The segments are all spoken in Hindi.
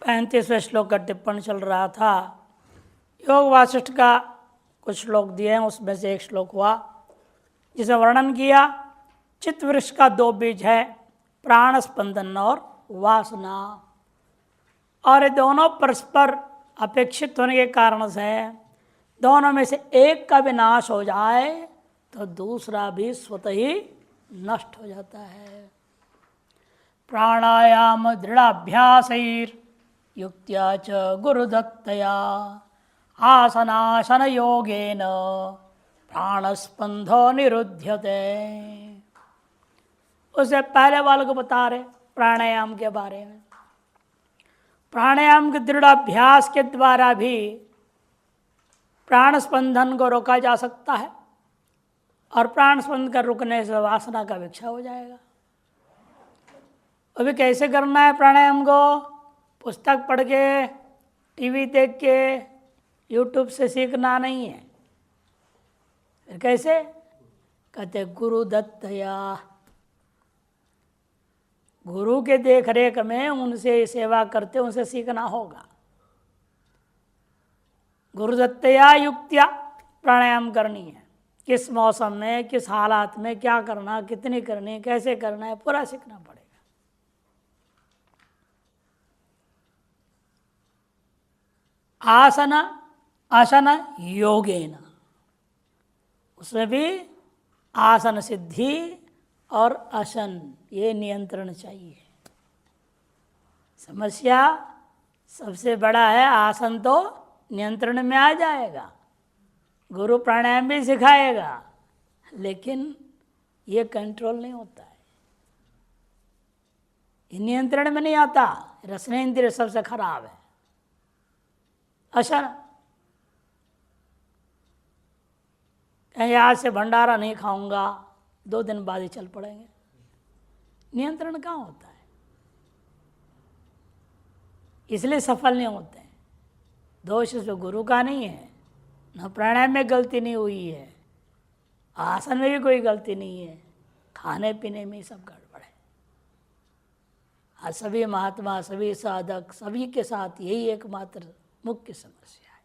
35वें श्लोक का टिप्पण चल रहा था। योग वासिष्ठ का कुछ श्लोक दिए हैं, उसमें से एक श्लोक हुआ जिसे वर्णन किया। चित्त वृक्ष का दो बीज है, प्राण स्पंदन और वासना, और ये दोनों परस्पर अपेक्षित होने के कारण से दोनों में से एक का भी नाश हो जाए तो दूसरा भी स्वतः ही नष्ट हो जाता है। प्राणायाम दृढ़ाभ्यासैर युक्त्या च गुरुदत्तया आसनासन योगेन प्राणस्पंदो निरुध्यते। उससे पहले वाले को बता रहे प्राणायाम के बारे में। प्राणायाम के दृढ़ अभ्यास के द्वारा भी प्राण स्पंदन को रोका जा सकता है और प्राण स्पंदन का रुकने से वासना का विक्षा हो जाएगा। अभी कैसे करना है प्राणायाम को? पुस्तक पढ़ के, टीवी देख के, यूट्यूब से सीखना नहीं है। फिर कैसे? कहते गुरु दत्तया, गुरु के देख रेख में उनसे सेवा करते उनसे सीखना होगा। गुरुदत्तया युक्त्या प्राणायाम करनी है। किस मौसम में, किस हालात में क्या करना, कितनी करनी, कैसे करना है, पूरा सीखना पड़ेगा। आसन आसन योगेन, उसमें भी आसन सिद्धि और आसन ये नियंत्रण चाहिए। समस्या सबसे बड़ा है, आसन तो नियंत्रण में आ जाएगा, गुरु प्राणायाम भी सिखाएगा, लेकिन ये कंट्रोल नहीं होता है, ये नियंत्रण में नहीं आता। रसनेन्द्रिय सबसे खराब है। आसन, कहीं आज से भंडारा नहीं खाऊंगा, 2 दिन बाद ही चल पड़ेंगे। नियंत्रण कहाँ होता है, इसलिए सफल नहीं होते हैं। दोष तो गुरु का नहीं है, न प्राणायाम में गलती नहीं हुई है, आसन में भी कोई गलती नहीं है, खाने पीने में सब गड़बड़ है। आज सभी महात्मा, सभी साधक, सभी के साथ यही एकमात्र मुख्य समस्या है।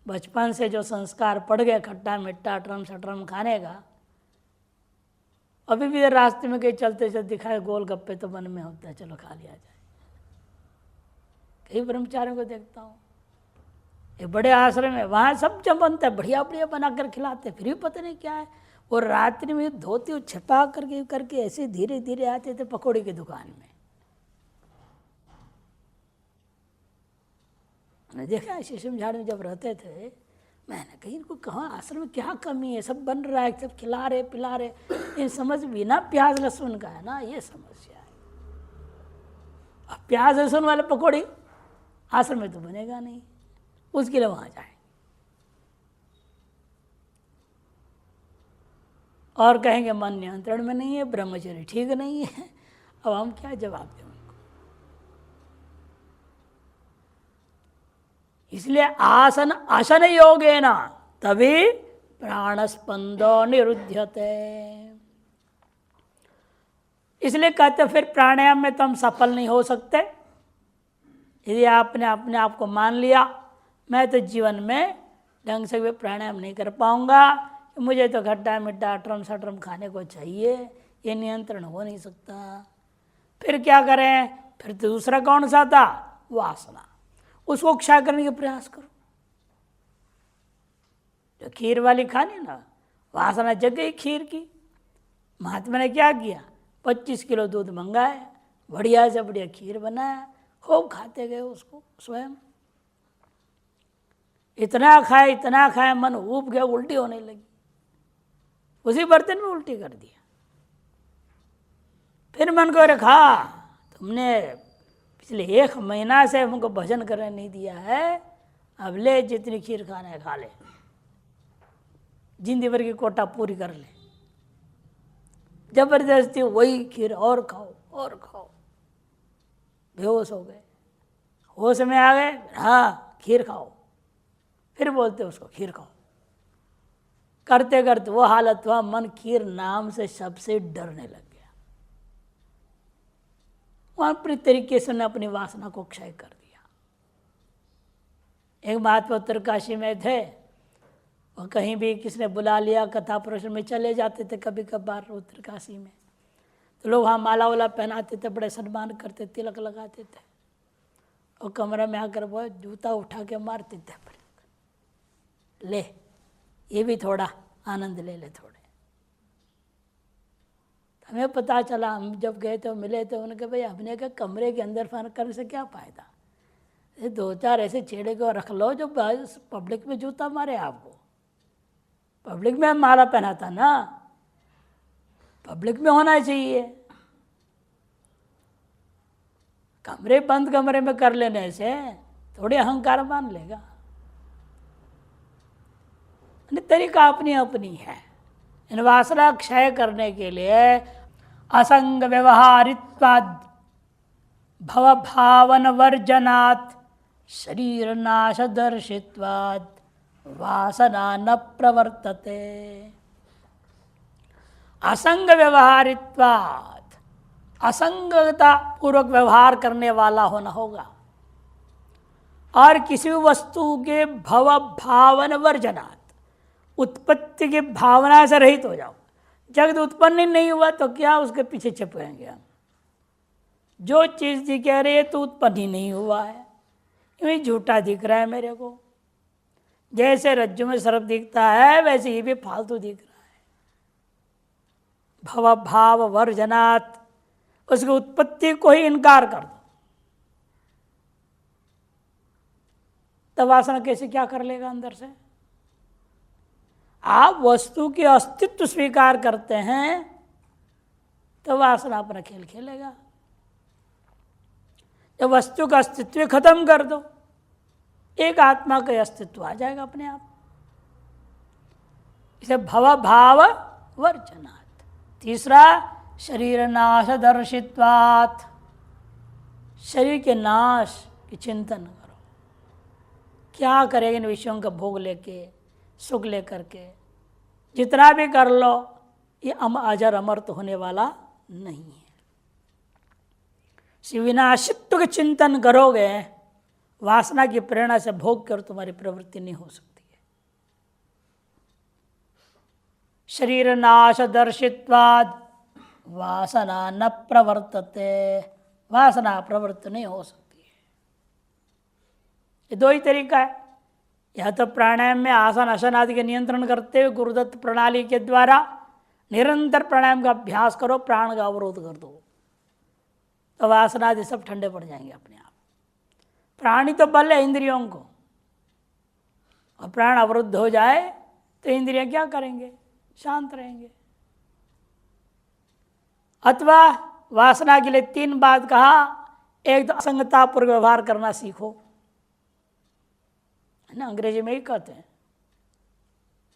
बचपन से जो संस्कार पड़ गए खट्टा मिट्टा ट्रम सट्रम खाने का, अभी भी रास्ते में कहीं चलते चलते दिखाए गोलगप्पे तो मन में होता है चलो खा लिया जाए। कई ब्रह्मचारियों को देखता हूँ, ये बड़े आश्रम है, वहाँ सब जब बनता है बढ़िया बढ़िया बना कर खिलाते, फिर भी पता नहीं क्या है। और रात्रि में धोती छिपा करके ऐसे धीरे धीरे आते थे पकौड़ी की दुकान में। मैंने देखा शीशम झाड़ में जब रहते थे, मैंने कहीं इनको कहाँ आश्रम में क्या कमी है, सब बन रहा है, सब खिला रहे पिला रहे, इन समझ बिना प्याज लहसुन का है ना, ये समस्या है। अब प्याज लहसुन वाले पकौड़ी आश्रम में तो बनेगा नहीं, उसके लिए वहाँ जाए और कहेंगे मन नियंत्रण में नहीं है, ब्रह्मचर्य ठीक नहीं है। अब हम क्या जवाब दें उनको? इसलिए आसन आसन योगेन तभी प्राणस्पंदो निरुध्यते। इसलिए कहते फिर प्राणायाम में तो हम सफल नहीं हो सकते। यदि आपने अपने आप को मान लिया मैं तो जीवन में ढंग से भी प्राणायाम नहीं कर पाऊंगा, मुझे तो खट्टा मिट्टा ट्रम सट्रम खाने को चाहिए, ये नियंत्रण हो नहीं सकता, फिर क्या करें? फिर दूसरा कौन सा था? वासना, उसको क्षय करने का प्रयास करो। जो खीर वाली खानी ना, वासना जग गई खीर की। महात्मा ने क्या किया? 25 किलो दूध मंगाया, बढ़िया से बढ़िया खीर बनाया, खूब खाते गए उसको स्वयं। इतना खाए मन ऊब गया, उल्टी होने लगी, उसी बर्तन में उल्टी कर दिया। फिर मन को रखा, तुमने पिछले 1 महीना से हमको भजन करने नहीं दिया है, अब ले जितनी खीर खाना है खा ले, जिंदगी भर की कोटा पूरी कर ले। जबरदस्ती वही खीर और खाओ और खाओ, बेहोश हो गए, होश में आ गए, हाँ खीर खाओ, फिर बोलते उसको खीर खाओ। करते करते वो हालत हुआ, मन खीर नाम से सबसे डरने लग गया। वहाँ अपनी तरीके से उन्होंने अपनी वासना को क्षय कर दिया। एक महात्मा उत्तरकाशी में थे, और कहीं भी किसने बुला लिया कथा प्रवचन में चले जाते थे कभी कभार उत्तरकाशी में, तो लोग वहाँ माला वाला पहनाते थे, बड़े सम्मान करते, तिलक लगाते थे, और कमरे में आकर वो जूता उठा के मारते थे, ले ये भी थोड़ा आनंद ले ले थोड़े। हमें पता चला, हम जब गए थे मिले थे, उन्होंने कहा भाई हमने कहा कमरे के अंदर फन करने से क्या फ़ायदा, ये 2-4 ऐसे चेड़े को रख लो जो पब्लिक में जूता मारे आपको। पब्लिक में माला पहना था ना, पब्लिक में होना चाहिए। कमरे बंद कमरे में कर लेने से थोड़ी अहंकार मान लेगा। तरीका अपनी अपनी है। इन वासना क्षय करने के लिए असंग व्यवहारित्वाद भव भावन वर्जनात् शरीर नाश दर्शित्वाद वासना न प्रवर्तते। असंग व्यवहारित्वाद, असंगता पूर्वक व्यवहार करने वाला होना होगा, और किसी वस्तु के भव भावन वर्जनात्, उत्पत्ति की भावना से रहित हो जाओ। जगत उत्पन्न ही नहीं हुआ तो क्या उसके पीछे छिपेंगे हम। जो चीज़ दिख रही है तो उत्पन्न ही नहीं हुआ है, यूँ ही झूठा दिख रहा है मेरे को। जैसे रज्जु में सर्प दिखता है वैसे ये भी फालतू दिख रहा है। भव भाव वर्जनात्, उसकी उत्पत्ति को ही इनकार कर दो, तब वासना कैसे क्या कर लेगा अंदर से। आप वस्तु के अस्तित्व स्वीकार करते हैं तो वासना अपना खेल खेलेगा। जब वस्तु का अस्तित्व खत्म कर दो, एक आत्मा का अस्तित्व आ जाएगा अपने आप। इसे भव भाव वर्जनात्। तीसरा, शरीर नाश दर्शित्वात्, शरीर के नाश की चिंतन करो। क्या करेगा इन विषयों का भोग लेके, सुख लेकर के, जितना भी कर लो ये अजर अमर तो होने वाला नहीं है। विनाशित्व के चिंतन करोगे, वासना की प्रेरणा से भोग कर तुम्हारी प्रवृत्ति नहीं हो सकती है। शरीर नाश दर्शित्वाद वासना न प्रवर्तते, वासना प्रवृत्त नहीं हो सकती है। ये दो ही तरीका है, या तो प्राणायाम में आसन आसन आदि के नियंत्रण करते हुए गुरुदत्त प्रणाली के द्वारा निरंतर प्राणायाम का अभ्यास करो, प्राण का अवरोध कर दो, तो वासना आदि सब ठंडे पड़ जाएंगे अपने आप। प्राणी तो बल है इंद्रियों को, और प्राण अवरुद्ध हो जाए तो इंद्रियां क्या करेंगे, शांत रहेंगे। अथवा वासना के लिए 3 बात कहा, एक तो असंगतापूर्वक व्यवहार करना सीखो, है ना, अंग्रेजी में ही कहते हैं,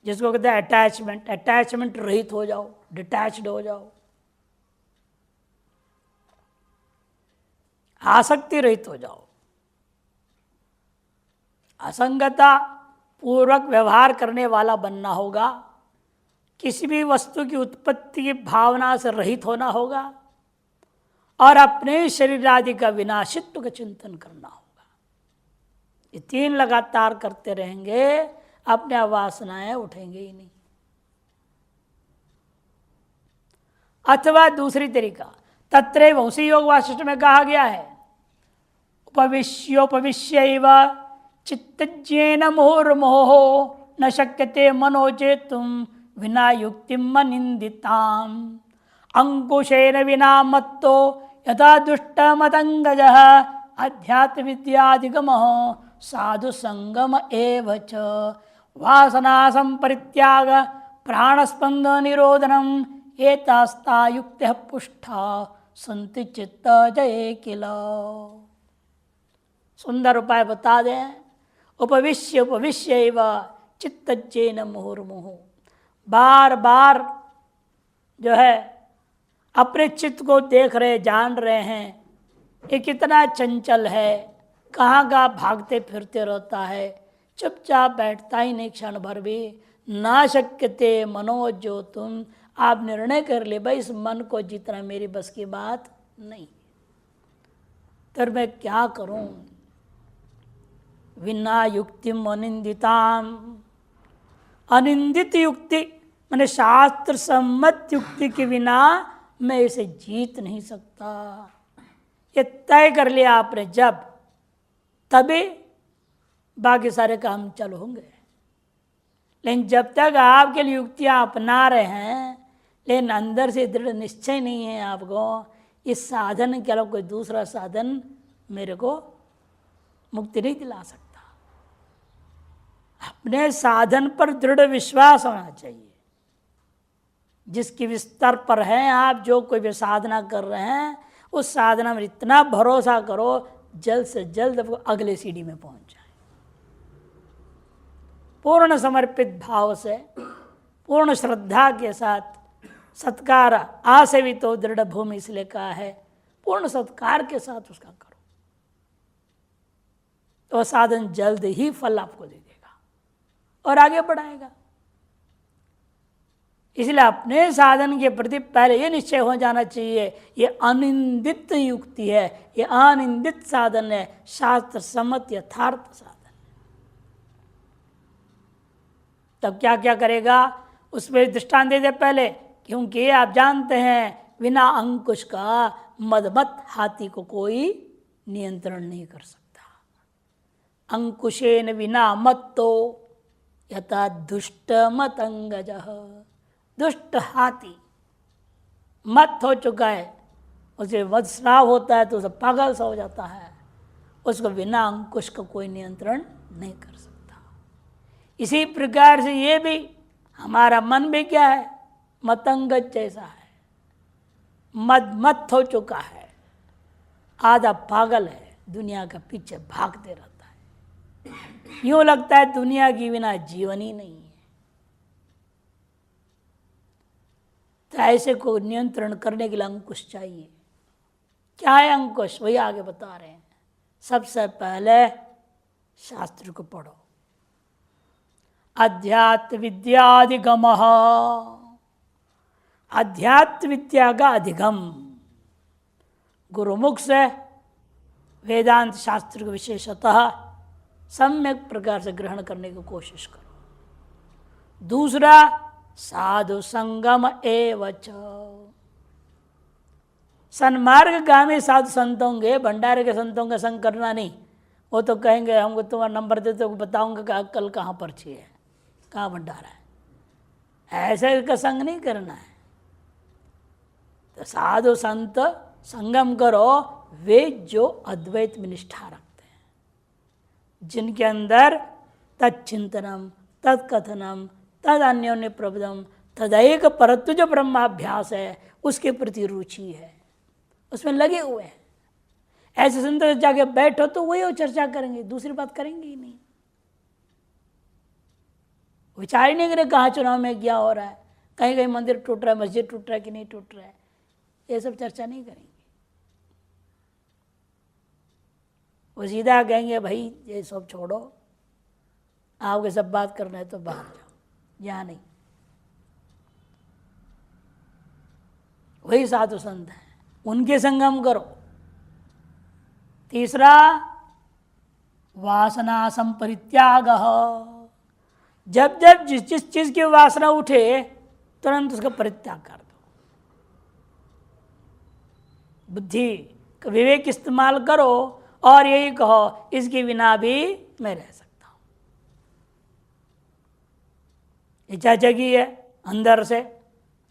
जिसको कहते हैं अटैचमेंट। अटैचमेंट रहित हो जाओ, डिटैच्ड हो जाओ, आसक्ति रहित हो जाओ। असंगता पूर्वक व्यवहार करने वाला बनना होगा, किसी भी वस्तु की उत्पत्ति की भावना से रहित होना होगा, और अपने शरीर आदि का विनाशित्व का चिंतन करना होगा। ये 3 लगातार करते रहेंगे, अपने वासनाएं उठेंगे ही नहीं। अथवा दूसरी तरीका, तत्रैव, उसी योग वासिष्ठ में कहा गया है, उपविश्योपविश्यैव चित्तज्ञेन मुहुर्मुहुः न शक्यते मनोचेतुं विना युक्तिम निंदिताम् अंकुशेन विना मत्तो यथा दुष्टमतंगजः अध्यात्म विद्याधिगमः साधु संगम एव च वासना संपरित्याग प्राणस्पंद निरोधनम एतास्ता युक्तः पुष्टा संति चित्त जये किल। सुंदर उपाय बता दें। उपविश्य उपविश्यैव चित्तज्ञेन मुहुर्मुहुः, बार बार जो है अपने चित्त को देख रहे, जान रहे हैं ये कितना चंचल है, कहाँ कहाँ भागते फिरते रहता है, चुपचाप बैठता ही नहीं क्षण भर भी। ना शक्यते मनोजो, तुम आप निर्णय कर ले भाई इस मन को जितना मेरी बस की बात नहीं। तो मैं क्या करूं? विना युक्तिम अनिंदिताम, अनिंदित युक्ति मैंने शास्त्र सम्मत युक्ति के बिना मैं इसे जीत नहीं सकता। ये तय कर लिया आपने जब, तभी बाकी सारे काम चालू होंगे। लेकिन जब तक आपके लिए युक्तियां अपना रहे हैं लेकिन अंदर से दृढ़ निश्चय नहीं है आपको, इस साधन के अलावा कोई दूसरा साधन मेरे को मुक्ति नहीं दिला सकता। अपने साधन पर दृढ़ विश्वास होना चाहिए। जिसकी विस्तार पर है आप, जो कोई भी साधना कर रहे हैं, उस साधना में इतना भरोसा करो जल्द से जल्द आपको अगले सीढ़ी में पहुंच जाए। पूर्ण समर्पित भाव से, पूर्ण श्रद्धा के साथ, सत्कार आसेवितो तो दृढ़ भूमि इसलिए कहा है, पूर्ण सत्कार के साथ उसका करो तो साधन जल्द ही फल आपको दे देगा और आगे बढ़ाएगा। इसलिए अपने साधन के प्रति पहले ये निश्चय हो जाना चाहिए, ये अनिंदित युक्ति है, ये अनिंदित साधन है, शास्त्र सम्मत यथार्थ साधन। तब क्या क्या करेगा उसमें दृष्टांत दे दे पहले, क्योंकि आप जानते हैं बिना अंकुश का मदमत हाथी को कोई नियंत्रण नहीं कर सकता। अंकुशेन विना मत्तो यथा दुष्ट मतंगजः, दुष्ट हाथी मत हो चुका है, उसे वधस्राव होता है तो उसे पागल सा हो जाता है, उसको बिना अंकुश का कोई नियंत्रण नहीं कर सकता। इसी प्रकार से ये भी हमारा मन भी क्या है, मतंगज जैसा है, मत हो चुका है, आधा पागल है, दुनिया के पीछे भागते रहता है। यूं लगता है दुनिया की बिना जीवन ही नहीं है। तो ऐसे को नियंत्रण करने के लिए अंकुश चाहिए। क्या है अंकुश? वही आगे बता रहे हैं। सबसे पहले शास्त्र को पढ़ो, अध्यात्म विद्याधिगम, अध्यात्म विद्या का अधिगम, गुरुमुख से वेदांत शास्त्र को विशेषतः सम्यक प्रकार से ग्रहण करने की कोशिश करो। दूसरा साधु संगम एवच, सन्मार्गगामी साधु संतों के, भंडारे के संतों का संग करना नहीं। वो तो कहेंगे हमको तुम्हारा नंबर दे तो बताऊंगा कि कल कहाँ पर्ची है, कहाँ भंडारा है। ऐसे का संग नहीं करना है। तो साधु संत संगम करो, वे जो अद्वैत में निष्ठा रखते हैं, जिनके अंदर तच्चिंतनम तत्कथनम तद अन्योन्य प्रबोधम तदैक परत्व जो ब्रह्माभ्यास है, उसके प्रति रुचि है, उसमें लगे हुए हैं। ऐसे संत जाके बैठो तो वही चर्चा करेंगे, दूसरी बात करेंगे ही नहीं। विचार ही नहीं करें कहाँ चुनाव में क्या हो रहा है, कहीं कहीं मंदिर टूट रहा है, मस्जिद टूट रहा है कि नहीं टूट रहा है, ये सब चर्चा नहीं करेंगे। वो सीधा कहेंगे भाई ये सब छोड़ो, आपके सब बात करना है तो बाहर जाओ, यहाँ नहीं। वही साधु संत है, उनके संगम करो। तीसरा वासना संपरित्याग, जब जब जिस जिस चीज की वासना उठे तुरंत उसका परित्याग कर दो। बुद्धि का विवेक इस्तेमाल करो और यही कहो इसके बिना भी मैं रह सकता हूं। इच्छा जगी है अंदर से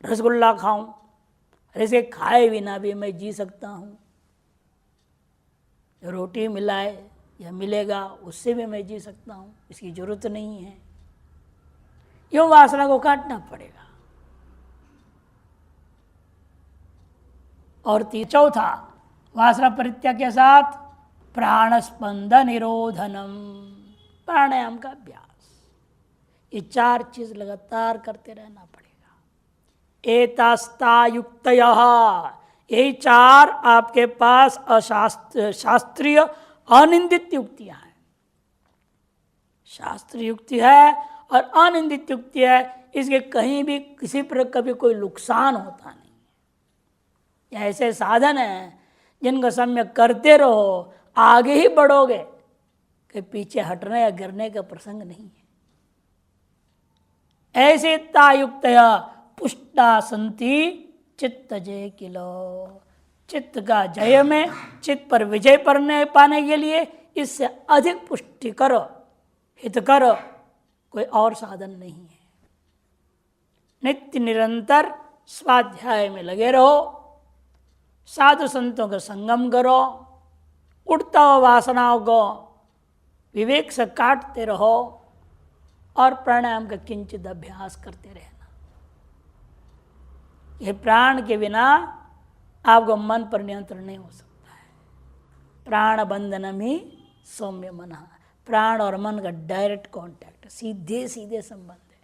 रसगुल्ला खाऊं, ऐसे खाए बिना भी मैं जी सकता हूं। रोटी मिलाए या मिलेगा उससे भी मैं जी सकता हूं, इसकी जरूरत नहीं है। यूं वासना को काटना पड़ेगा। और चौथा वासना परित्याग के साथ प्राण स्पंद निरोधनम, प्राणायाम का अभ्यास। ये चार चीज लगातार करते रहना पड़ेगा। एतास्ता युक्तयः, यही चार आपके पास शास्त्रीय अनिंदित युक्तियां हैं। शास्त्रीय युक्ति है और अनिंदित युक्ति है, इसके कहीं भी किसी प्रकार कभी कोई नुकसान होता नहीं। ऐसे साधन हैं जिनको सम्यक करते रहो आगे ही बढ़ोगे, कि पीछे हटने या गिरने का प्रसंग नहीं है। ऐसे तायुक्त पुष्टा संति चित्त जय किलो, चित्त का जय में, चित्त पर विजय पाने के लिए इससे अधिक पुष्टि करो, हित करो, कोई और साधन नहीं है। नित्य निरंतर स्वाध्याय में लगे रहो, साधु संतों का संगम करो, उठता हुआ वासनाओं को विवेक से काटते रहो और प्राणायाम का किंचित अभ्यास करते रहना। ये प्राण के बिना आपको मन पर नियंत्रण नहीं हो सकता है। प्राण बंधनम ही सौम्य मन, प्राण और मन का डायरेक्ट कांटेक्ट, सीधे सीधे संबंध है।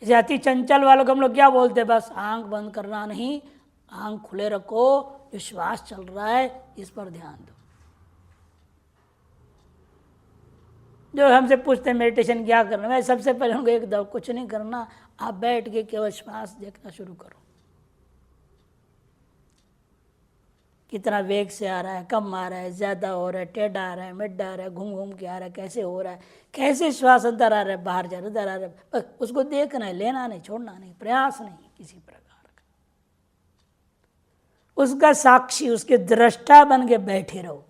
जैसे अति चंचल वालों को हम लोग क्या बोलते हैं, बस आंख बंद करना नहीं, आंख खुले रखो, जो श्वास चल रहा है इस पर ध्यान दो। जो हमसे पूछते हैं मेडिटेशन क्या करना, मैं सबसे पहले उनको एक दो कुछ नहीं करना, आप बैठ के केवल श्वास देखना शुरू करो। कितना वेग से आ रहा है, कम आ रहा है, ज़्यादा हो रहा है, टेढ़ा आ रहा है, मिड्डा आ रहा है, घूम घूम के आ रहा है, कैसे हो रहा है, कैसे श्वास अंदर आ रहा है, बाहर जा रहा है, अंदर आ रहा है, बस उसको देखना है, लेना नहीं, छोड़ना नहीं, प्रयास नहीं किसी प्रकार का। उसका साक्षी, उसके दृष्टा बन के बैठे रहो।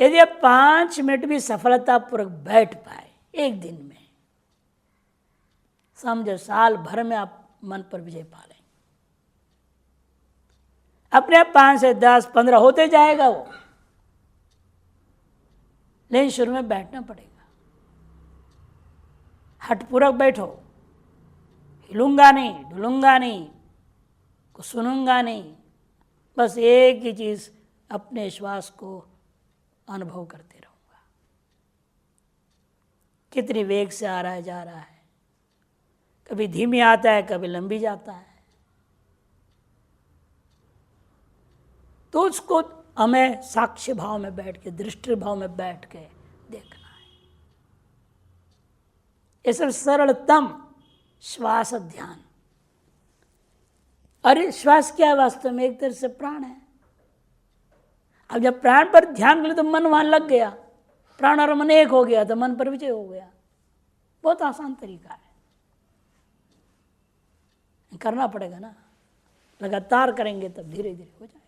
यदि आप 5 मिनट भी सफलतापूर्वक बैठ पाए एक दिन में, समझो साल भर में आप मन पर विजय पा लेंगे। अपने आप 5 से 10 15 होते जाएगा वो, लेकिन शुरू में बैठना पड़ेगा। हठपूर्वक बैठो, हिलूंगा नहीं, ढुलूंगा नहीं, कुछ सुनूंगा नहीं, बस एक ही चीज, अपने श्वास को अनुभव करते रहूंगा। कितनी वेग से आ रहा है, जा रहा है, कभी धीमी आता है, कभी लंबी जाता है, तो उसको हमें साक्ष्य भाव में बैठ के, दृष्टि भाव में बैठ के देखना है। ये सब सरलतम श्वास ध्यान। अरे श्वास क्या है, वास्तव में एक तरह से प्राण है। अब जब प्राण पर ध्यान करें तो मन वहां लग गया, प्राण और मन एक हो गया तो मन पर विजय हो गया। बहुत आसान तरीका है, करना पड़ेगा ना, लगातार करेंगे तब धीरे धीरे हो जाएगा।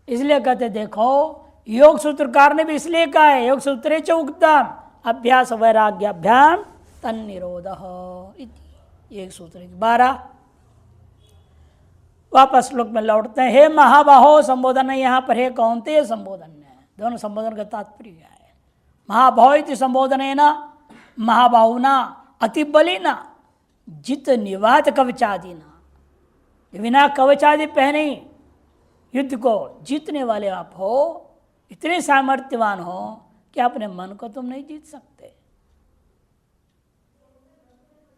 इसलिए कहते देखो, योग सूत्रकार ने भी इसलिए कहा है, योग सूत्रे च उक्तम अभ्यास वैराग्याभ्याम तन्निरोधः इति। एक सूत्र 12। वापस श्लोक में लौटते हैं। हे महाबाहो संबोधन है, यहाँ पर हे कौन्तेय संबोधन है, दोनों संबोधन का तात्पर्य है। महाबाहो इति संबोधन है ना, महाबाहुना अति बलिना जित निवात कवचादि ना, बिना कवचादि पहने युद्ध को जीतने वाले आप हो, इतने सामर्थ्यवान हो कि अपने मन को तुम नहीं जीत सकते।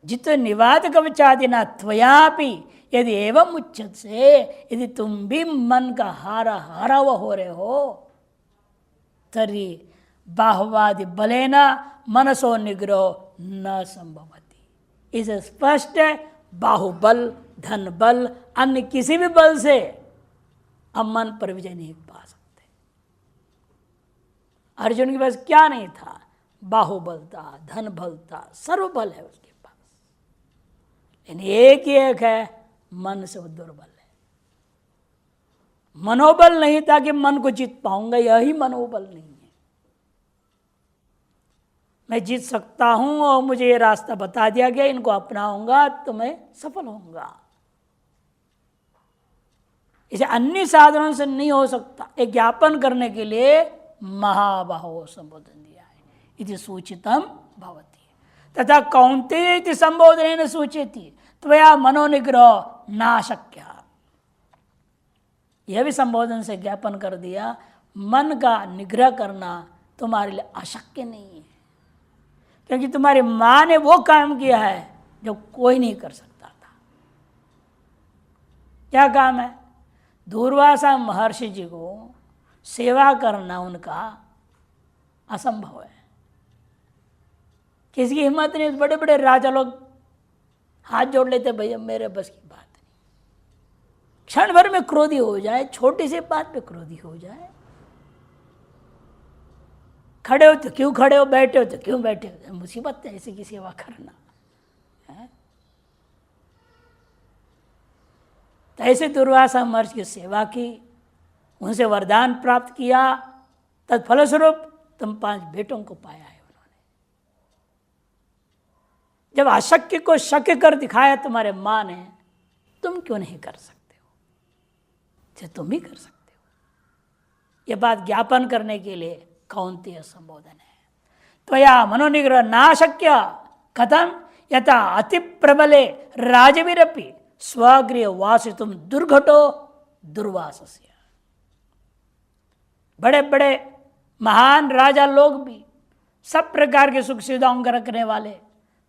जित निवात कवचादि ना त्वयापि यदि एवं उच्चत से, यदि तुम भी मन का हारा हुआ हो रहे हो, तरी बाहुवादि बलेना मनसो निग्रह न संभवती। इसे स्पष्ट है, बाहुबल, धन बल, अन्य किसी भी बल से हम मन पर विजय नहीं पा सकते। अर्जुन के पास क्या नहीं था, बाहुबल था, धन बल था, सर्व बल है उसके पास, लेकिन एक ही एक है, मन से वो दुर्बल है। मनोबल नहीं था कि मन को जीत पाऊंगा, यही मनोबल नहीं है। मैं जीत सकता हूं और मुझे ये रास्ता बता दिया गया, इनको अपनाऊंगा तो मैं सफल होऊंगा। इसे अन्य साधनों से नहीं हो सकता। एक ज्ञापन करने के लिए महाबाहो संबोधन दिया है, इति सूचितम भवति तथा कौन्तेय इति संबोधनेन सूचयति त्वया मनोनिग्रह नाशक्य। यह भी संबोधन से ज्ञापन कर दिया, मन का निग्रह करना तुम्हारे लिए अशक्य नहीं है, क्योंकि तुम्हारी माँ ने वो काम किया है जो कोई नहीं कर सकता था। क्या काम है? दूर्वासा महर्षि जी को सेवा करना उनका असंभव है, किसी की हिम्मत नहीं। बड़े बड़े राजा लोग हाथ जोड़ लेते, भैया मेरे बस की बात नहीं। क्षण भर में क्रोधी हो जाए, छोटी सी बात पे क्रोधी हो जाए। खड़े हो तो क्यों खड़े हो, बैठे हो तो क्यों बैठे हो, मुसीबत है ऐसी की सेवा करना है। तो ऐसे दुर्वासा महर्षि की सेवा की, उनसे वरदान प्राप्त किया, तत्फलस्वरूप तुम 5 बेटों को पाया है उन्होंने। जब अशक्य को शक्य कर दिखाया तुम्हारे मां ने, तुम क्यों नहीं कर सकते हो, जो तुम ही कर सकते हो। यह बात ज्ञापन करने के लिए कौन्तेय संबोधन है। त्वया मनोनिग्रह नाशक्य कथम यथा अति प्रबले राजवीरपि स्वगृह वासितुम दुर्घटो दुर्वासस्य। बड़े बड़े महान राजा लोग भी, सब प्रकार के सुख सुविधाओं को रखने वाले,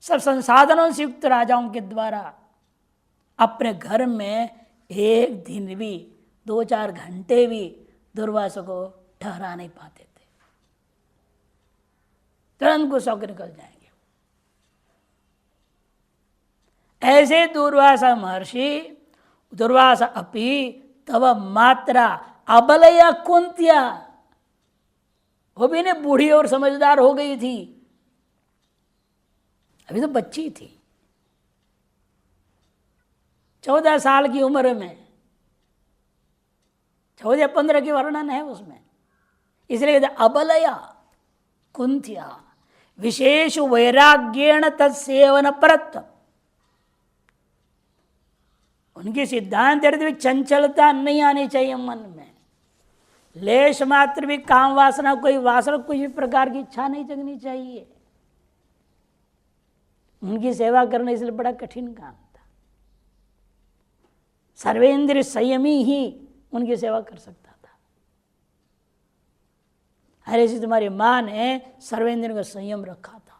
सब संसाधनों से युक्त राजाओं के द्वारा अपने घर में एक दिन भी, 2-4 घंटे भी दुर्वासा को ठहरा नहीं पाते थे। तुरंत गुस्सा होकर निकल जाएंगे। ऐसे दुर्वासा महर्षि, दुर्वासा अपि तव मात्रा अबलया कुंतिया, वो भी ने बूढ़ी और समझदार हो गई थी, अभी तो बच्ची थी, 14 साल की उम्र में, 14-15 की वर्णन है उसमें, इसलिए कहते अबलया कुंतिया विशेष वैराग्येण तत्सेवन परत्व। उनके सिद्धांत भी चंचलता नहीं आनी चाहिए मन में, लेश मात्र भी काम वासना, कोई वासना, कोई भी प्रकार की इच्छा नहीं जगनी चाहिए। उनकी सेवा करना इसलिए बड़ा कठिन काम था। सर्वेंद्रिय संयमी ही उनकी सेवा कर सकता था। हर ऐसी तुम्हारी मां ने सर्वेंद्रिय का संयम रखा था,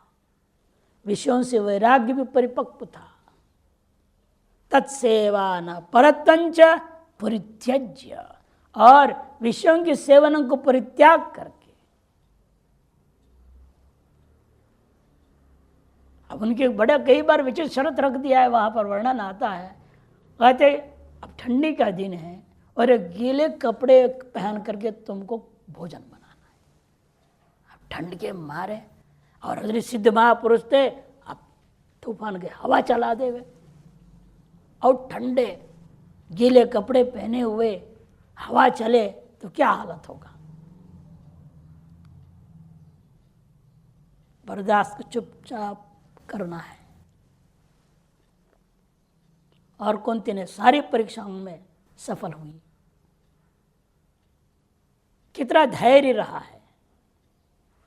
विषयों से वैराग्य भी परिपक्व था। तत्सेवा न परतंच परित्यज्य, और विषयों के सेवनों को परित्याग करके, अब उनके बड़े कई बार विचित्र शर्त रख दिया है, वहां पर वर्णन आता है, कहते अब ठंडी का दिन है और एक गीले कपड़े पहन करके तुमको भोजन बनाना है। अब ठंड के मारे, और हजरत सिद्ध महापुरुष थे, अब तूफान के हवा चला देवे और ठंडे गीले कपड़े पहने हुए हवा चले तो क्या हालत होगा। बर्दाश्त को चुपचाप करना है। और कुंती ने सारी परीक्षाओं में सफल हुई। कितना धैर्य रहा है,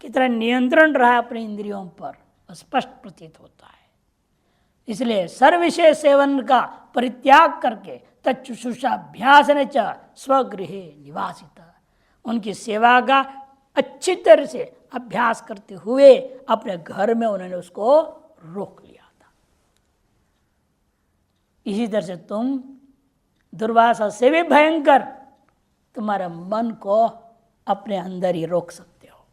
कितना नियंत्रण रहा है अपने इंद्रियों पर, स्पष्ट प्रतीत होता है। इसलिए सर्वविषय सेवन का परित्याग करके तत्शुश्रूषाभ्यास ने च स्वगृहे निवासित, उनकी सेवा का अच्छी तरह से अभ्यास करते हुए अपने घर में उन्होंने उसको रोक लिया था। इसी तरह से तुम दुर्वासा से भी भयंकर तुम्हारे मन को अपने अंदर ही रोक सकते हो।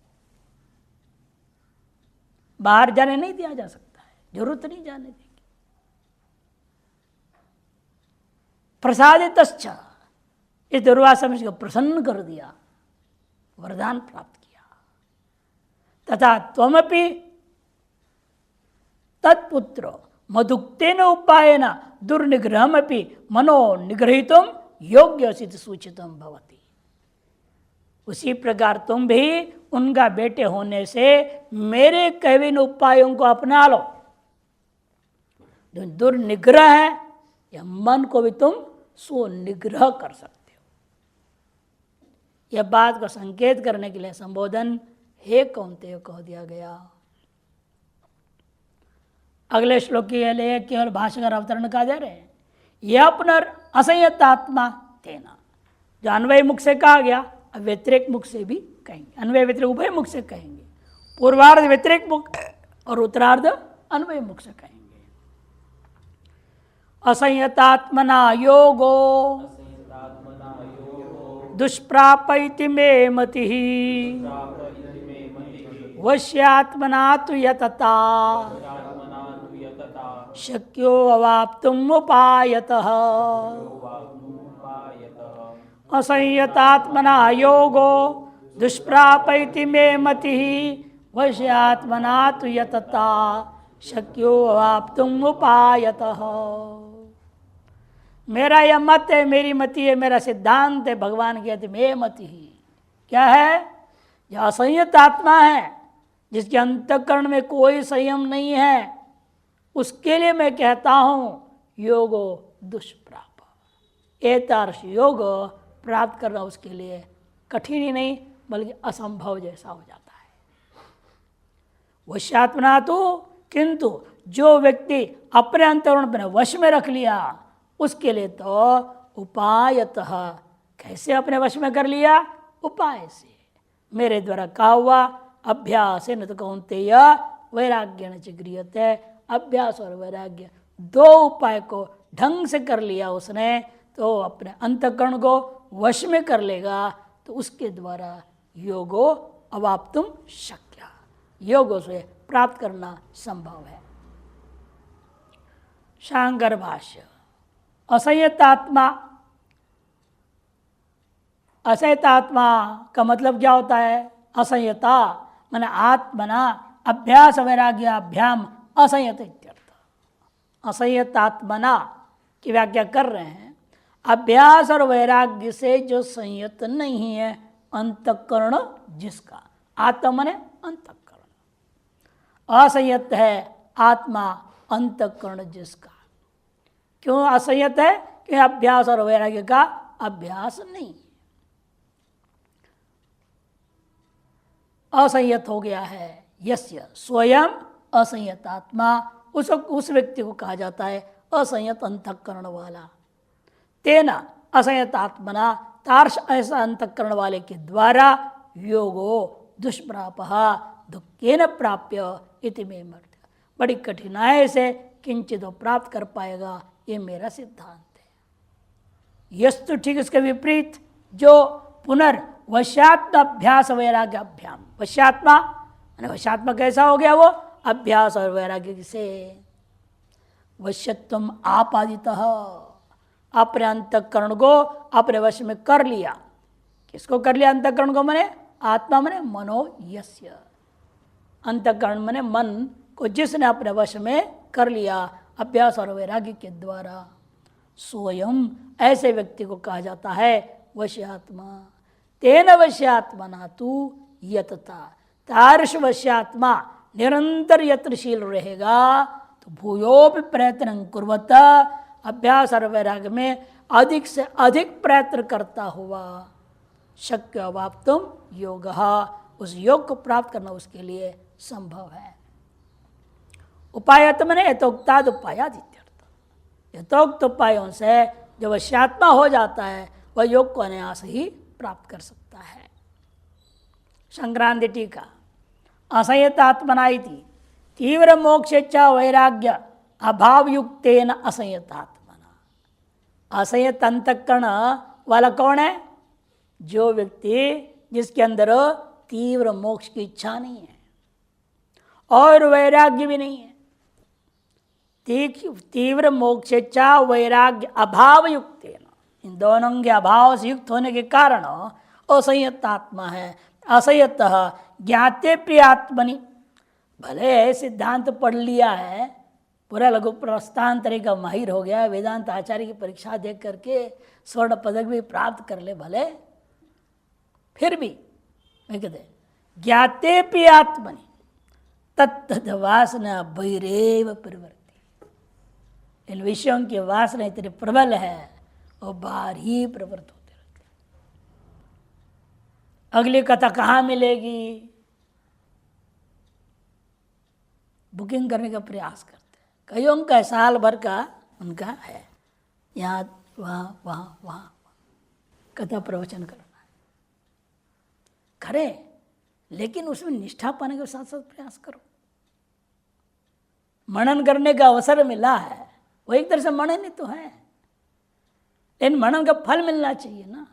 बाहर जाने नहीं दिया जा सकता है, जरूरत नहीं जाने देंगे। प्रसादितश्च, इस दुर्वासा को प्रसन्न कर दिया, वरदान प्राप्त किया। तथा त्वमपि तत्पुत्र मधुक्तेन उपायेन दुर्निग्रहमपि मनो निग्रहितुं योग्योऽसि सूचितं भवति। उसी प्रकार तुम भी उनका बेटे होने से मेरे कहे इन उपायों को अपना लो। जो दुर्निग्रह है, या मन को भी तुम स्वनिग्रह कर सकते हो। यह बात को संकेत करने के लिए संबोधन हे कौन्तेय कह दिया गया। अगले श्लोक के लिए केवल भाष्यकार अवतरण का दे रहे हैं। यह पुनर् असंयतात्मा तेना, जो अन्वय मुख से कहा गया, अब व्यतिरेक मुख से भी कहेंगे। अन्वय व्यतिरेक उभय मुख से कहेंगे। पूर्वार्ध व्यतिरेक मुख और उत्तरार्ध अन्वय मुख से कहेंगे। असंयतात्मना योगो दुष्प्रापैति मे मतिः वश्यात्मना तु यतता शक्यो अवाप्तुम उपायतः। असंयतात्मना योगो दुष्प्रापैति मे मतिः वश्यात्मना तु यतता शक्यो अवाप्तुम उपायतः। मेरा यह मत है, मेरी मति है, मेरा सिद्धांत है। भगवान कहते मे मति ही क्या है? जो असंयत आत्मा है, जिसके अंतःकरण में कोई संयम नहीं है, उसके लिए मैं कहता हूं योगो दुष्प्राप। एतादृश योग प्राप्त करना उसके लिए कठिन ही नहीं बल्कि असंभव जैसा हो जाता है। वश्यात्मना तो, किंतु जो व्यक्ति अपने अंतःकरण पर वश में रख लिया उसके लिए तो उपायतः, कैसे अपने वश में कर लिया? उपाय से, मेरे द्वारा कहा हुआ अभ्यास न तो कौन्तेय वैराग्य न च गृह्यते। अभ्यास और वैराग्य दो उपाय को ढंग से कर लिया उसने तो अपने अंतःकरण को वश में कर लेगा, तो उसके द्वारा योगो अवाप्तुम शक्य, योग से प्राप्त करना संभव है। शांकर भाष्य। असंयतात्मा, असंयतात्मा का मतलब क्या होता है? असंयता माने आत्मना अभ्यास वैराग्याभ्याम असंयत इत्यर्थ। असंयतात्मना की व्याख्या कर रहे हैं, अभ्यास और वैराग्य से जो संयत नहीं है, अंतःकरण जिसका, आत्मा माने अंतःकरण, असंयत है आत्मा अंतःकरण जिसका। क्यों असंयत है? कि अभ्यास और वैराग्य का अभ्यास नहीं, असंयत हो गया है। यस्य स्वयं असंयतात्मा, उस व्यक्ति को कहा जाता है असंयत अंतःकरण वाला। तेना असंयतात्मना, तार्श ऐसा अंतःकरण वाले के द्वारा योगो दुष्प्राप दुखेन प्राप्य इति मे मर्त्य, बड़ी कठिनाई से किंचित प्राप्त कर पाएगा, ये मेरा सिद्धांत है। यस्तु, ठीक इसके विपरीत, जो पुनर्वश्यात्म अभ्यास वैराग्याभ्याम, वश्यात्मा वश्यात्मा कैसा हो गया? वो अभ्यास और वैराग्य से वश्यत्वम आपादितः, अपने अंतःकरण को अपने वश में कर लिया। किसको कर लिया अंतःकरण को? मने आत्मा मने मनो यस्य, अंतःकरण मने मन को जिसने अपने वश में कर लिया अभ्यास और वैराग्य के द्वारा, स्वयं ऐसे व्यक्ति को कहा जाता है वश्यात्मा। तेन वश्यात्मना तु यतता, तार्श वश्यात्मा निरंतर यत्नशील रहेगा तो भूयोपि प्रयत्न कुर्वत, अभ्यास और वैराग्य में अधिक से अधिक प्रयत्न करता हुआ शक्य अवाप्तुम योग, उस योग को प्राप्त करना उसके लिए संभव है। उपायत मने यथोक्ताद उपायादित्यर्थ, यथोक्त उपायों से जो वश्यात्मा हो जाता है वह योग को अनायास ही प्राप्त कर सकता है। संक्रांति टीका। असंयतात्मना इति तीव्र मोक्षेच्छा वैराग्य अभावयुक्तेन असंयतात्मना। असंयत अंतःकरण वाला कौन है? जो व्यक्ति जिसके अंदर तीव्र मोक्ष की इच्छा नहीं है और वैराग्य भी नहीं है। तीव्र मोक्षेच्छा वैराग्य अभाव युक्त, इन दोनों के अभाव से युक्त होने के कारण असंयत आत्मा है। असंयत ज्ञाते प्रियात्मनि, भले सिद्धांत पढ़ लिया है, पूरा लघु प्रस्थांतरे का माहिर हो गया, वेदांत आचार्य की परीक्षा देख करके स्वर्ण पदक भी प्राप्त कर ले, भले फिर भी मैं कहते ज्ञाते प्रियात्मनि तत्तद वासना बहिरेव प्रवृत्ति। इन विषयों की वासना इतनी प्रबल है और बाहर ही प्रवृत्त होते रहते। अगली कथा कहाँ मिलेगी? बुकिंग करने का प्रयास करते हैं। कईयों का साल भर का उनका है, यहाँ वहाँ वहाँ वहाँ कथा प्रवचन करना है, करें, लेकिन उसमें निष्ठा पाने के साथ साथ प्रयास करो। मनन करने का अवसर मिला है, वो एक तरह से मनन ही तो है, लेकिन मनन का फल मिलना चाहिए ना।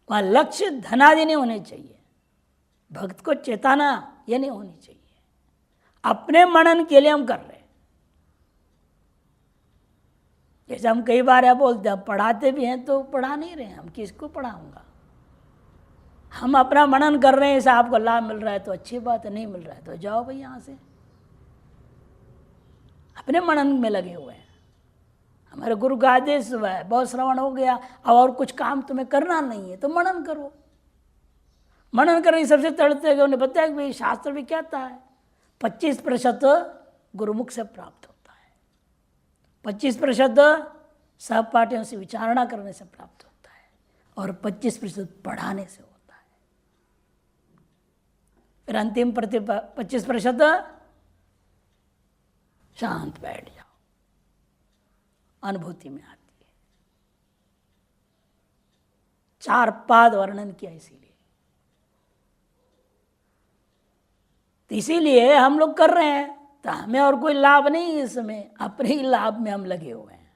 वहाँ लक्ष्य धनादि नहीं होने चाहिए, भक्त को चेताना ये नहीं होनी चाहिए। अपने मनन के लिए हम कर रहे हैं, जैसे हम कई बार यह बोलते हैं, पढ़ाते भी हैं तो पढ़ा नहीं रहे हैं, हम किसको पढ़ाऊंगा। हम अपना मनन कर रहे हैं, इसे आपको लाभ मिल रहा है तो अच्छी बात है, नहीं मिल रहा है तो जाओ भाई यहाँ से। अपने मनन में लगे हुए हैं, हमारे गुरु का आदेश हुआ है, बहुत श्रवण हो गया, अब और कुछ काम तुम्हें करना नहीं है तो मनन करो। मनन करने सबसे तड़ते उन्हें बताया कि भाई शास्त्र भी कहता है 25% गुरुमुख से प्राप्त होता है, 25% सहपाठियों से विचारणा करने से प्राप्त होता है, और 25% पढ़ाने से होता है। फिर अंतिम 25% शांत बैठ जाओ, अनुभूति में आती है। 4 पाद वर्णन किया इसीलिए। तो इसीलिए हम लोग कर रहे हैं, तो हमें और कोई लाभ नहीं है इसमें, अपने ही लाभ में हम लगे हुए हैं।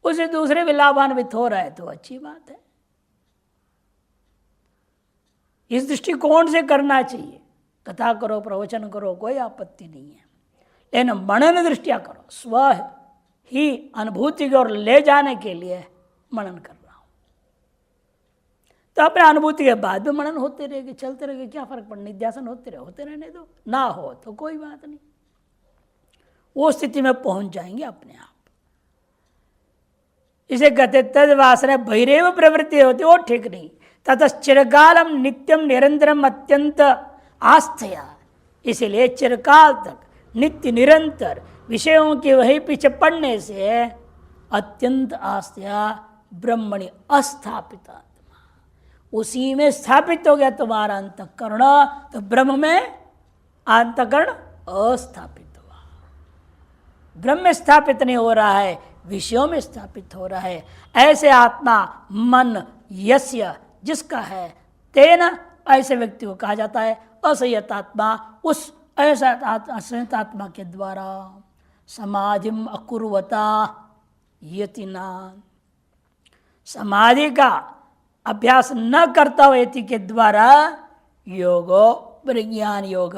उसे दूसरे भी लाभान्वित हो रहा है तो अच्छी बात है। इस दृष्टिकोण से करना चाहिए। कथा करो, प्रवचन करो, कोई आपत्ति नहीं है, लेकिन मनन दृष्टिया करो। स्व ही अनुभूति की ओर ले जाने के लिए मनन कर रहा हूं, तो अपने अनुभूति के बाद भी मनन होते रहेगी, चलते रहेगी, क्या फर्क पड़, निध्यासन होते रहने दो, ना हो तो कोई बात नहीं, वो स्थिति में पहुंच जाएंगे अपने आप। इसे कहते तद वासना भैरव प्रवृत्ति होती, वो ठीक नहीं। तथा चिरकालम नित्यम निरंतरम अत्यंत आस्थया, इसीलिए चिरकाल तक नित्य निरंतर विषयों के वही पीछे पड़ने से अत्यंत आस्थया ब्रह्मणि अस्थापित आत्मा, उसी में स्थापित हो गया तुम्हारा अंतःकरण, तो ब्रह्म में अंतःकरण अस्थापित हुआ। ब्रह्म में स्थापित नहीं हो रहा है, विषयों में स्थापित हो रहा है। ऐसे आत्मा मन यस्य जिसका है, तेन ऐसे व्यक्ति को कहा जाता है असंयत आत्मा। उस ऐसा असंयत आत्मा के द्वारा समाधिम अकुर्वता यतिना, समाधि का अभ्यास न करता हुआ यति के द्वारा योगो विज्ञान योग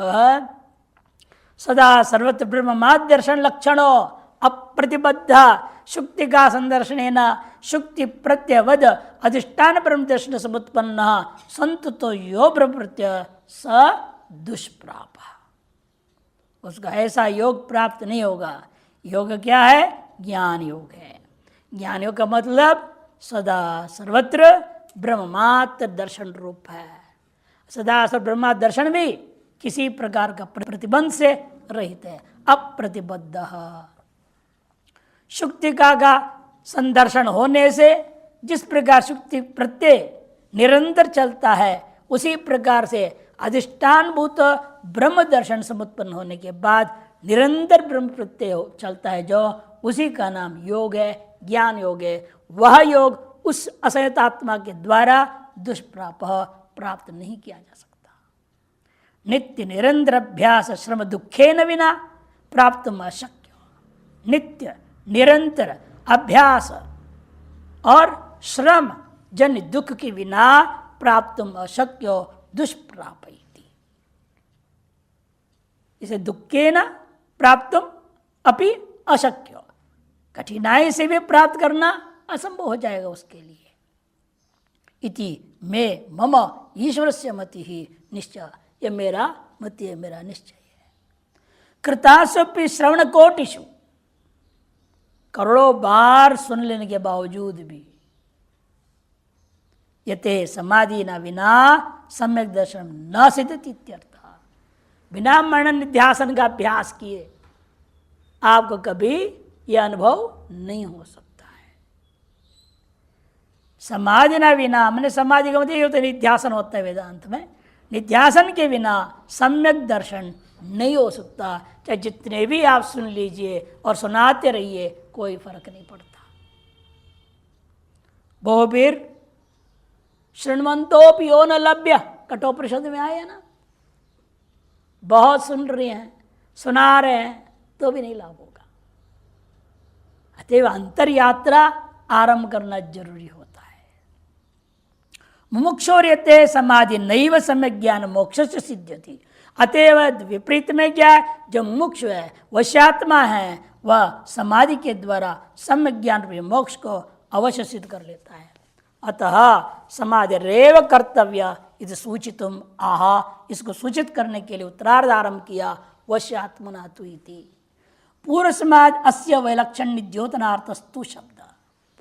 सदा सर्वत्र ब्रह्माद दर्शन लक्षणों अप्रतिबद्ध शुक्ति का संदर्शन शुक्ति प्रत्यवद अधिष्ठान ब्रह्म दर्शन समुत्पन्न संतो यो प्रत्यय स दुष्प्राप, उसका ऐसा योग प्राप्त नहीं होगा। योग क्या है? ज्ञान योग है। ज्ञान योग का मतलब सदा सर्वत्र ब्रह्मात्र दर्शन रूप है। सदा सर्व ब्रह्मात्र दर्शन भी किसी प्रकार का प्रतिबंध से रहित है, अप्रतिबद्ध। शुक्तिका का संदर्शन होने से जिस प्रकार शुक्ति प्रत्यय निरंतर चलता है, उसी प्रकार से अधिष्ठान भूत ब्रह्म दर्शन समुत्पन्न होने के बाद निरंतर ब्रह्म प्रत्यय चलता है, जो उसी का नाम योग है, ज्ञान योग है। वह योग उस असंयत आत्मा के द्वारा दुष्प्राप प्राप्त नहीं किया जा सकता। नित्य निरंतर अभ्यास श्रम दुखे न विना प्राप्त अशक्य। नित्य निरंतर अभ्यास और श्रम जन दुख के बिना प्राप्त अशक्य दुष्प्रापयति। इसे दुखे न प्राप्त अपि अशक्य, कठिनाई से भी प्राप्त करना असंभव हो जाएगा उसके लिए। इति में मम ईश्वरस्य मति ही निश्चय, यह मेरा मति है, मेरा निश्चय है। कृतासुपि श्रवण कोटिषु, करोड़ों बार सुन लेने के बावजूद भी यते समाधि न विना सम्यक दर्शन न सिद्धति इत्यर्थ। बिना मनन निध्यासन का अभ्यास किए आपको कभी यह अनुभव नहीं हो सकता है। समाधि न बिना, मैंने समाधि का मतलब ये होता है निध्यासन होता है वेदांत में। निध्यासन के बिना सम्यक दर्शन नहीं हो सकता। चाहे जितने भी आप सुन लीजिए और सुनाते रहिए, कोई फर्क नहीं पड़ता। बहुबीर शृण्वंतोपि यो न लभ्य, कठोपनिषद में आया ना। बहुत सुन रहे हैं, सुना रहे हैं, तो भी नहीं लाभ होगा। अतएव अंतर यात्रा आरंभ करना जरूरी होता है। मुमुक्षोर्यते समाधि नैव सम्यक ज्ञान मोक्ष से सिद्ध्यति। अतएव विपरीत में क्या है, जो मुक्ष है, वश्यात्मा है, वह समाधि के द्वारा सम्यक ज्ञान रूपी मोक्ष को अवश्य सिद्ध कर लेता है। अतः समाधि रेव कर्तव्य इस सूचितुम आहा, इसको सूचित करने के लिए उत्तरार्ध आरंभ किया, वश्यात्मना तु इति। पूर्व समाज अस्य वैलक्षण द्योतनार्थस्तु शब्द,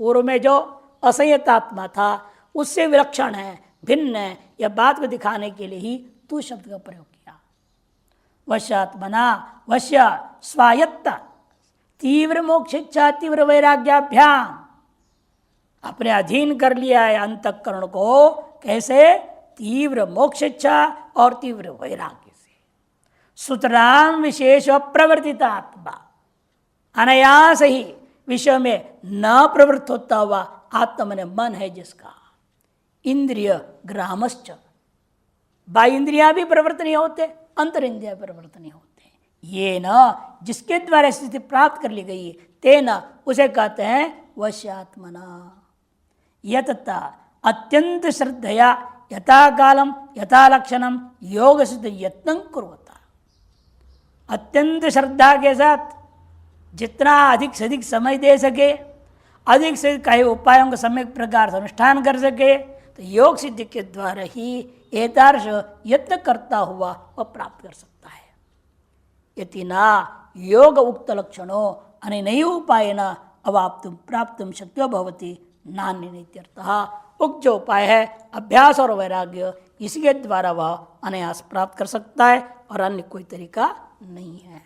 पूर्व में जो असंयतात्मा था उससे विलक्षण है, भिन्न है, यह बात को दिखाने के लिए ही तू शब्द का प्रयोग किया। वश्यात्मना, वश्य स्वायत्त, तीव्र मोक्ष इच्छा तीव्र वैराग्याभ्याम, अपने अधीन कर लिया है अंतःकरण को, कैसे, तीव्र मोक्ष इच्छा और तीव्र वैराग्य से। सुतराम विशेष प्रवर्तित आत्मा, अनायास ही विषय में न प्रवृत्त होता हुआ आत्मा में मन है जिसका, इंद्रिय ग्रामश्च, बाह्य इंद्रियां भी प्रवृत्त नहीं होते, अंतर इंद्रिया प्रवृत्त नहीं होते, ये न जिसके द्वारा स्थिति प्राप्त कर ली गई, तेना उसे कहते हैं वश्यात्मना। यतता अत्यंत श्रद्धया यथा कालम यथा लक्षणम योग सिद्ध यत्न कुर्वता, अत्यंत श्रद्धा के साथ जितना अधिक से अधिक समय दे सके, अधिक से कई उपायों का सम्यक प्रकार से अनुष्ठान कर सके, तो योग सिद्धि के द्वारा ही एतादृश यत्न करता हुआ वह प्राप्त कर सकता है। यति न योग उक्त लक्षणों अनेनैव उपायेन अवाप्तुं प्राप्तुं शक्यो भवति नान्य नित्यर्थः। उक्त जो उपाय है अभ्यास और वैराग्य, इसके द्वारा वह अनायास प्राप्त कर सकता है और अन्य कोई तरीका नहीं है।